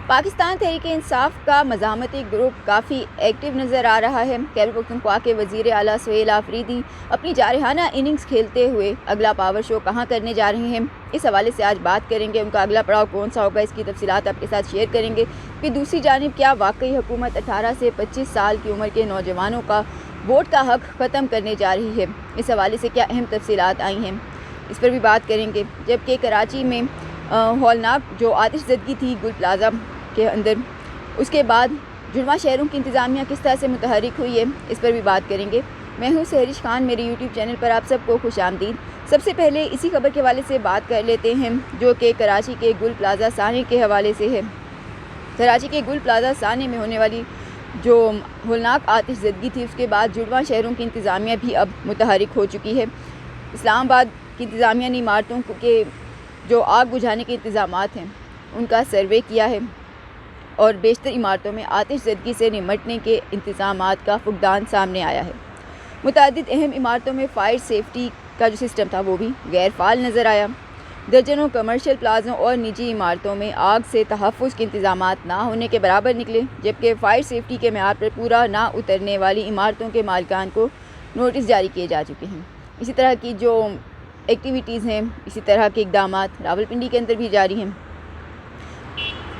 پاکستان تحریک انصاف کا مزاحمتی گروپ کافی ایکٹیو نظر آ رہا ہے۔ خیبر پختونخوا کے وزیر اعلیٰ سہیل آفریدی اپنی جارحانہ اننگز کھیلتے ہوئے اگلا پاور شو کہاں کرنے جا رہے ہیں، اس حوالے سے آج بات کریں گے۔ ان کا اگلا پڑاؤ کون سا ہوگا، اس کی تفصیلات آپ کے ساتھ شیئر کریں گے۔ پھر دوسری جانب کیا واقعی حکومت 18 سے 25 سال کی عمر کے نوجوانوں کا ووٹ کا حق ختم کرنے جا رہی ہے، اس حوالے سے کیا اہم تفصیلات آئی ہیں، اس پر بھی بات کریں گے۔ جبکہ کراچی میں ہولناک جو آتش زدگی تھی گل پلازا کے اندر، اس کے بعد جڑواں شہروں کی انتظامیہ کس طرح سے متحرک ہوئی ہے، اس پر بھی بات کریں گے۔ میں ہوں سہرش خان، میرے یوٹیوب چینل پر آپ سب کو خوش آمدید۔ سب سے پہلے اسی خبر کے حوالے سے بات کر لیتے ہیں جو کہ کراچی کے گل پلازا سانے کے حوالے سے ہے۔ کراچی کے گل پلازا سانے میں ہونے والی جو ہولناک آتش زدگی تھی، اس کے بعد جڑواں شہروں کی انتظامیہ بھی اب متحرک ہو چکی ہے۔ اسلام آباد کی انتظامیہ نے عمارتوں کے جو آگ بجھانے کے انتظامات ہیں ان کا سروے کیا ہے اور بیشتر عمارتوں میں آتش زدگی سے نمٹنے کے انتظامات کا فقدان سامنے آیا ہے۔ متعدد اہم عمارتوں میں فائر سیفٹی کا جو سسٹم تھا وہ بھی غیر فعال نظر آیا۔ درجنوں کمرشل پلازوں اور نجی عمارتوں میں آگ سے تحفظ کے انتظامات نہ ہونے کے برابر نکلے، جبکہ فائر سیفٹی کے معیار پر پورا نہ اترنے والی عمارتوں کے مالکان کو نوٹس جاری کیے جا چکے ہیں۔ اسی طرح کی جو ایکٹیویٹیز ہیں، اسی طرح کے اقدامات راولپنڈی کے اندر بھی جاری ہیں۔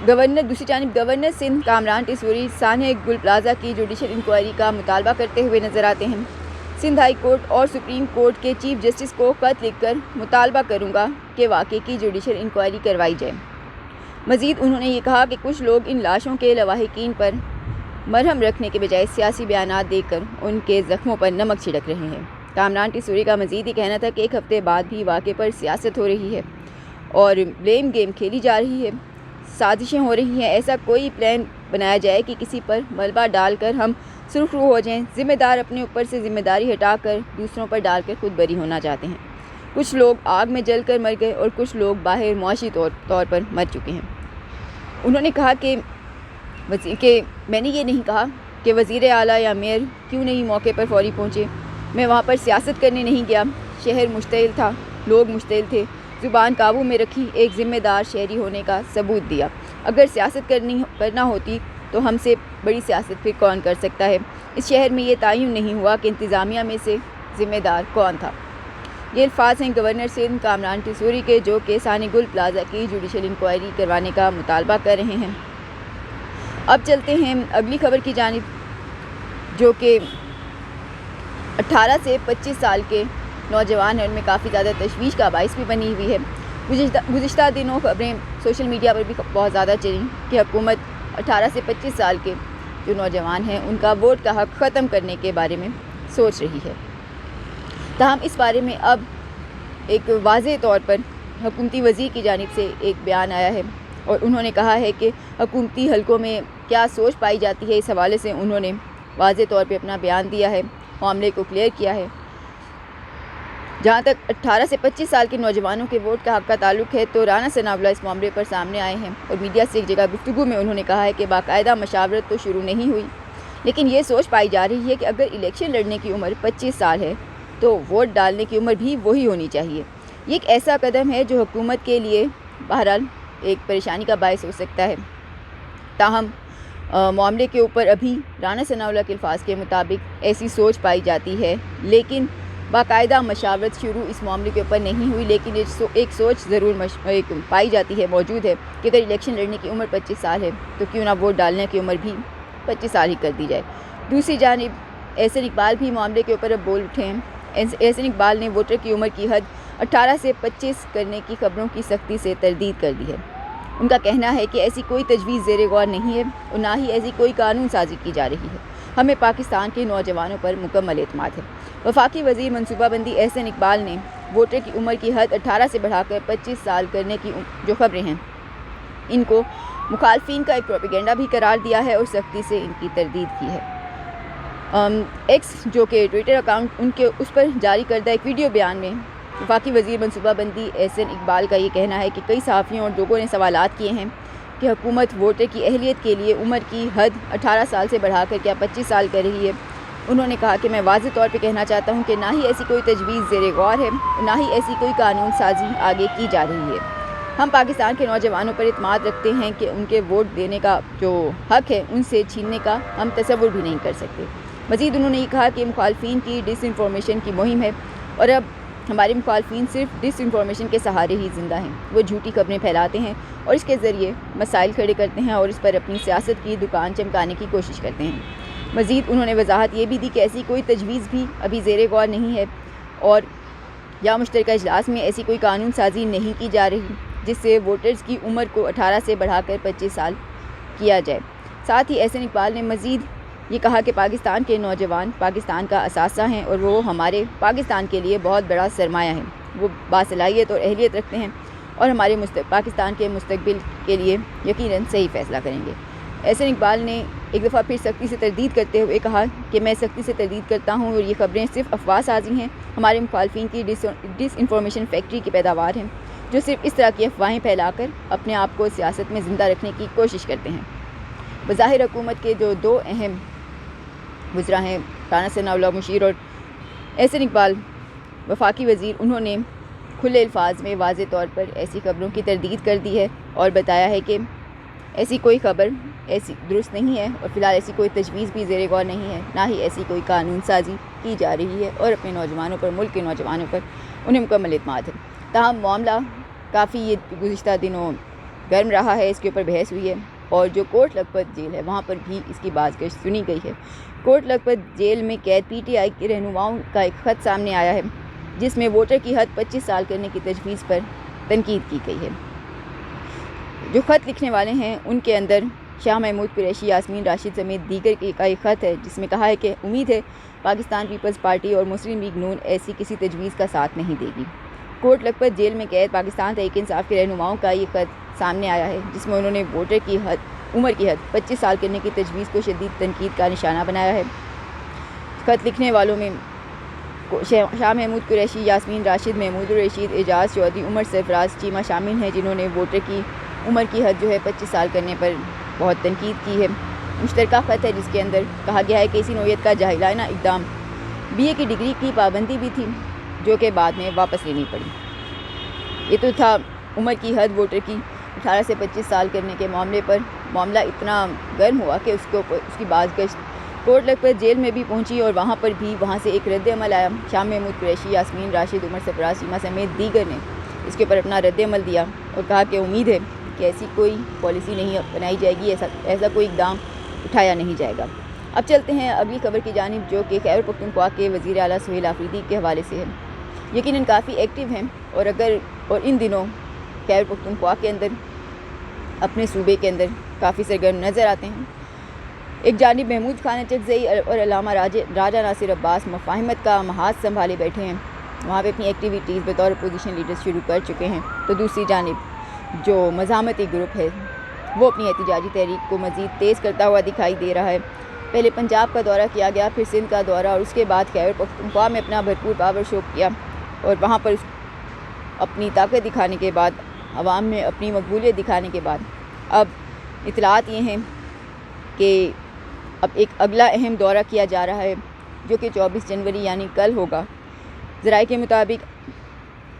دوسری جانب گورنر سندھ کامران ٹیسوری سانحہ گل پلازا کی جوڈیشل انکوائری کا مطالبہ کرتے ہوئے نظر آتے ہیں۔ سندھ ہائی کورٹ اور سپریم کورٹ کے چیف جسٹس کو خط لکھ کر مطالبہ کروں گا کہ واقعے کی جوڈیشل انکوائری کروائی جائے۔ مزید انہوں نے یہ کہا کہ کچھ لوگ ان لاشوں کے لواحقین پر مرہم رکھنے کے بجائے سیاسی بیانات دے کر ان کے زخموں پر نمک چھڑک رہے ہیں۔ کامران ٹیسوری کا مزید یہ کہنا تھا کہ ایک ہفتے بعد بھی واقعے پر سیاست ہو رہی ہے اور بلیم گیم کھیلی جا رہی ہے، سازشیں ہو رہی ہیں۔ ایسا کوئی پلان بنایا جائے کہ کسی پر ملبہ ڈال کر ہم سرخرو ہو جائیں۔ ذمہ دار اپنے اوپر سے ذمہ داری ہٹا کر دوسروں پر ڈال کر خود بری ہونا چاہتے ہیں۔ کچھ لوگ آگ میں جل کر مر گئے اور کچھ لوگ باہر معاشی طور پر مر چکے ہیں۔ انہوں نے کہا کہ میں نے یہ نہیں کہا کہ وزیر اعلیٰ یا میئر کیوں نہیں موقع پر فوری پہنچے، میں وہاں پر سیاست کرنے نہیں گیا، شہر مشتعل تھا، لوگ مشتعل تھے، زبان قابو میں رکھی، ایک ذمہ دار شہری ہونے کا ثبوت دیا۔ اگر سیاست کرنا ہوتی تو ہم سے بڑی سیاست پھر کون کر سکتا ہے۔ اس شہر میں یہ تعین نہیں ہوا کہ انتظامیہ میں سے ذمہ دار کون تھا۔ یہ الفاظ ہیں گورنر سندھ کامران ٹیسوری کے، جو کہ سانحہ گل پلازا کی جوڈیشل انکوائری کروانے کا مطالبہ کر رہے ہیں۔ اب چلتے ہیں اگلی خبر کی جانب جو کہ 18 سے 25 سال کے نوجوان ہیں، ان میں کافی زیادہ تشویش کا باعث بھی بنی ہوئی ہے۔ گزشتہ دنوں خبریں سوشل میڈیا پر بھی بہت زیادہ چلیں کہ حکومت 18 سے 25 سال کے جو نوجوان ہیں ان کا ووٹ کا حق ختم کرنے کے بارے میں سوچ رہی ہے۔ تاہم اس بارے میں اب ایک واضح طور پر حکومتی وزیر کی جانب سے ایک بیان آیا ہے اور انہوں نے کہا ہے کہ حکومتی حلقوں میں کیا سوچ پائی جاتی ہے، اس حوالے سے انہوں نے واضح طور پہ اپنا بیان دیا ہے، معاملے کو کلیئر کیا ہے۔ جہاں تک 18 سے 25 سال کے نوجوانوں کے ووٹ کا حق کا تعلق ہے تو رانا ثناء اللہ اس معاملے پر سامنے آئے ہیں اور میڈیا سے ایک جگہ گفتگو میں انہوں نے کہا ہے کہ باقاعدہ مشاورت تو شروع نہیں ہوئی، لیکن یہ سوچ پائی جا رہی ہے کہ اگر الیکشن لڑنے کی عمر 25 سال ہے تو ووٹ ڈالنے کی عمر بھی وہی ہونی چاہیے۔ یہ ایک ایسا قدم ہے جو حکومت کے لیے بہرحال ایک پریشانی کا باعث ہو سکتا ہے۔ تاہم معاملے کے اوپر ابھی رانا ثناء اللہ کے الفاظ کے مطابق ایسی سوچ پائی جاتی ہے، لیکن باقاعدہ مشاورت شروع اس معاملے کے اوپر نہیں ہوئی، لیکن ایک سوچ ضرور پائی جاتی ہے، موجود ہے کہ اگر الیکشن لڑنے کی عمر 25 سال ہے تو کیوں نہ ووٹ ڈالنے کی عمر بھی 25 سال ہی کر دی جائے۔ دوسری جانب احسن اقبال بھی معاملے کے اوپر اب بول اٹھے ہیں۔ احسن اقبال نے ووٹر کی عمر کی حد 18 سے 25 کرنے کی خبروں کی سختی سے تردید کر دی ہے۔ ان کا کہنا ہے کہ ایسی کوئی تجویز زیر غور نہیں ہے اور نہ ہی ایسی کوئی قانون سازی کی جا رہی ہے، ہمیں پاکستان کے نوجوانوں پر مکمل اعتماد ہے۔ وفاقی وزیر منصوبہ بندی احسن اقبال نے ووٹر کی عمر کی حد 18 سے بڑھا کر 25 سال کرنے کی جو خبریں ہیں ان کو مخالفین کا ایک پروپیگنڈا بھی قرار دیا ہے اور سختی سے ان کی تردید کی ہے۔ ایکس جو کہ ٹویٹر اکاؤنٹ ان کے اس پر جاری کردہ ایک ویڈیو بیان میں وفاقی وزیر منصوبہ بندی احسن اقبال کا یہ کہنا ہے کہ کئی صحافیوں اور لوگوں نے سوالات کیے ہیں کہ حکومت ووٹر کی اہلیت کے لیے عمر کی حد 18 سال سے بڑھا کر کیا 25 سال کر رہی ہے۔ انہوں نے کہا کہ میں واضح طور پہ کہنا چاہتا ہوں کہ نہ ہی ایسی کوئی تجویز زیر غور ہے، نہ ہی ایسی کوئی قانون سازی آگے کی جا رہی ہے۔ ہم پاکستان کے نوجوانوں پر اعتماد رکھتے ہیں کہ ان کے ووٹ دینے کا جو حق ہے ان سے چھیننے کا ہم تصور بھی نہیں کر سکتے۔ مزید انہوں نے یہ کہا کہ مخالفین کی ڈس انفارمیشن کی مہم ہے اور اب ہمارے مخالفین صرف ڈس انفارمیشن کے سہارے ہی زندہ ہیں۔ وہ جھوٹی خبریں پھیلاتے ہیں اور اس کے ذریعے مسائل کھڑے کرتے ہیں اور اس پر اپنی سیاست کی دکان چمکانے کی کوشش کرتے ہیں۔ مزید انہوں نے وضاحت یہ بھی دی کہ ایسی کوئی تجویز بھی ابھی زیر غور نہیں ہے اور یا مشترکہ اجلاس میں ایسی کوئی قانون سازی نہیں کی جا رہی جس سے ووٹرز کی عمر کو 18 سے بڑھا کر 25 سال کیا جائے۔ ساتھ ہی احسن اقبال نے مزید یہ کہا کہ پاکستان کے نوجوان پاکستان کا اثاثہ ہیں اور وہ ہمارے پاکستان کے لیے بہت بڑا سرمایہ ہے۔ وہ باصلاحیت اور اہلیت رکھتے ہیں اور ہمارے پاکستان کے مستقبل کے لیے یقیناً صحیح فیصلہ کریں گے۔ احسن اقبال نے ایک دفعہ پھر سختی سے تردید کرتے ہوئے کہا کہ میں سختی سے تردید کرتا ہوں اور یہ خبریں صرف افواہ سازی ہیں، ہمارے مخالفین کی ڈس انفارمیشن فیکٹری کی پیداوار ہیں جو صرف اس طرح کی افواہیں پھیلا کر اپنے آپ کو سیاست میں زندہ رکھنے کی کوشش کرتے ہیں۔ بظاہر حکومت کے جو دو اہم وزراء ہیں رانا ثناء اللہ مشیر اور احسن اقبال وفاقی وزیر، انہوں نے کھلے الفاظ میں واضح طور پر ایسی خبروں کی تردید کر دی ہے اور بتایا ہے کہ ایسی کوئی خبر ایسی درست نہیں ہے اور فی الحال ایسی کوئی تجویز بھی زیر غور نہیں ہے، نہ ہی ایسی کوئی قانون سازی کی جا رہی ہے اور اپنے نوجوانوں پر، ملک کے نوجوانوں پر انہیں مکمل اعتماد ہے۔ تاہم معاملہ کافی یہ گزشتہ دنوں گرم رہا ہے، اس کے اوپر بحث ہوئی ہے اور جو کوٹ لکھپت جیل ہے وہاں پر بھی اس کی بازگشت سنی گئی ہے۔ کوٹ لکھپت جیل میں قید پی ٹی آئی کے رہنماؤں کا ایک خط سامنے آیا ہے جس میں ووٹر کی حد 25 سال کرنے کی تجویز پر تنقید کی گئی ہے۔ جو خط لکھنے والے ہیں ان کے اندر شاہ محمود قریشی، یاسمین راشد سمیت دیگر کا ایک خط ہے جس میں کہا ہے کہ امید ہے پاکستان پیپلز پارٹی اور مسلم لیگ نون ایسی کسی تجویز کا ساتھ نہیں دے گی۔ کوٹ لکھپت جیل میں قید پاکستان تحریک انصاف کے رہنماؤں کا یہ خط سامنے آیا ہے جس میں انہوں نے ووٹر کی عمر کی حد 25 سال کرنے کی تجویز کو شدید تنقید کا نشانہ بنایا ہے۔ خط لکھنے والوں میں شاہ محمود قریشی، یاسمین راشد، محمود الرشید، اعجاز چودھری، عمر سرفراز چیمہ شامل ہیں جنہوں نے ووٹر کی عمر کی حد جو ہے 25 سال کرنے پر بہت تنقید کی ہے۔ مشترکہ خط ہے جس کے اندر کہا گیا ہے کہ اسی نوعیت کا جاہلانہ اقدام BA کی ڈگری کی پابندی بھی تھی جو کہ بعد میں واپس لینی پڑی۔ یہ تو تھا عمر کی حد ووٹر کی 18 سے 25 سال کرنے کے معاملے پر۔ معاملہ اتنا گرم ہوا کہ اس کی بازگشت کوٹ لکھپت جیل میں بھی پہنچی اور وہاں پر بھی وہاں سے ایک رد عمل آیا۔ شاہ محمود قریشی، یاسمین راشد، عمر سرفراز چیمہ سمیت دیگر نے اس کے اوپر اپنا رد عمل دیا اور کہا کہ امید ہے کہ ایسی کوئی پالیسی نہیں بنائی جائے گی، ایسا کوئی اقدام اٹھایا نہیں جائے گا۔ اب چلتے ہیں اگلی خبر کی جانب جو کہ خیبر پختونخوا کے وزیر اعلیٰ سہیل آفریدی کے حوالے سے ہے۔ یقیناً کافی ایکٹیو ہیں اور ان دنوں خیبر پختونخوا کے اندر اپنے صوبے کے اندر کافی سرگرم نظر آتے ہیں۔ ایک جانب محمود خان اچکزئی اور علامہ راجہ ناصر عباس مفاہمت کا محاذ سنبھالے بیٹھے ہیں، وہاں پہ اپنی ایکٹیویٹیز بطور اپوزیشن لیڈرز شروع کر چکے ہیں، تو دوسری جانب جو مزاحمتی گروپ ہے وہ اپنی احتجاجی تحریک کو مزید تیز کرتا ہوا دکھائی دے رہا ہے۔ پہلے پنجاب کا دورہ کیا گیا، پھر سندھ کا دورہ اور اس کے بعد خیبر پختونخوا میں اپنا بھرپور پاور شو کیا اور وہاں پر اپنی طاقت دکھانے کے بعد، عوام میں اپنی مقبولیت دکھانے کے بعد اب اطلاعات یہ ہیں کہ اب ایک اگلا اہم دورہ کیا جا رہا ہے جو کہ 24 جنوری یعنی کل ہوگا۔ ذرائع کے مطابق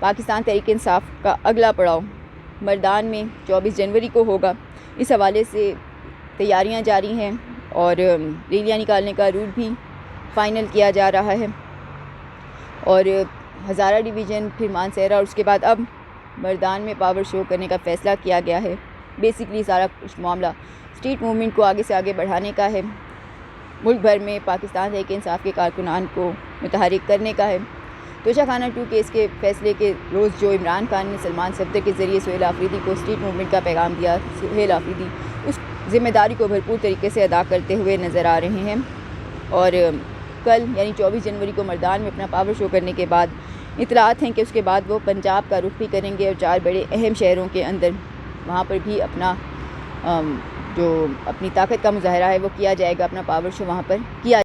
پاکستان تحریک انصاف کا اگلا پڑاؤ مردان میں 24 جنوری کو ہوگا۔ اس حوالے سے تیاریاں جاری ہیں اور ریلیاں نکالنے کا روٹ بھی فائنل کیا جا رہا ہے اور ہزارہ ڈویژن، پھر مانسہرہ اور اس کے بعد اب مردان میں پاور شو کرنے کا فیصلہ کیا گیا ہے۔ بیسیکلی سارا کچھ معاملہ اسٹریٹ موومنٹ کو آگے سے آگے بڑھانے کا ہے، ملک بھر میں پاکستان تحریک انصاف کے کارکنان کو متحرک کرنے کا ہے۔ توشہ خانہ 2 کیس کے فیصلے کے روز جو عمران خان نے سلمان صفدر کے ذریعے سہیل آفریدی کو اسٹریٹ موومنٹ کا پیغام دیا، سہیل آفریدی اس ذمہ داری کو بھرپور طریقے سے ادا کرتے ہوئے نظر آ رہے ہیں اور کل یعنی 24 جنوری کو مردان میں اپنا پاور شو کرنے کے بعد اطلاعات ہیں کہ اس کے بعد وہ پنجاب کا رخ بھی کریں گے اور 4 بڑے اہم شہروں کے اندر وہاں پر بھی اپنا جو اپنی طاقت کا مظاہرہ ہے وہ کیا جائے گا، اپنا پاور شو وہاں پر کیا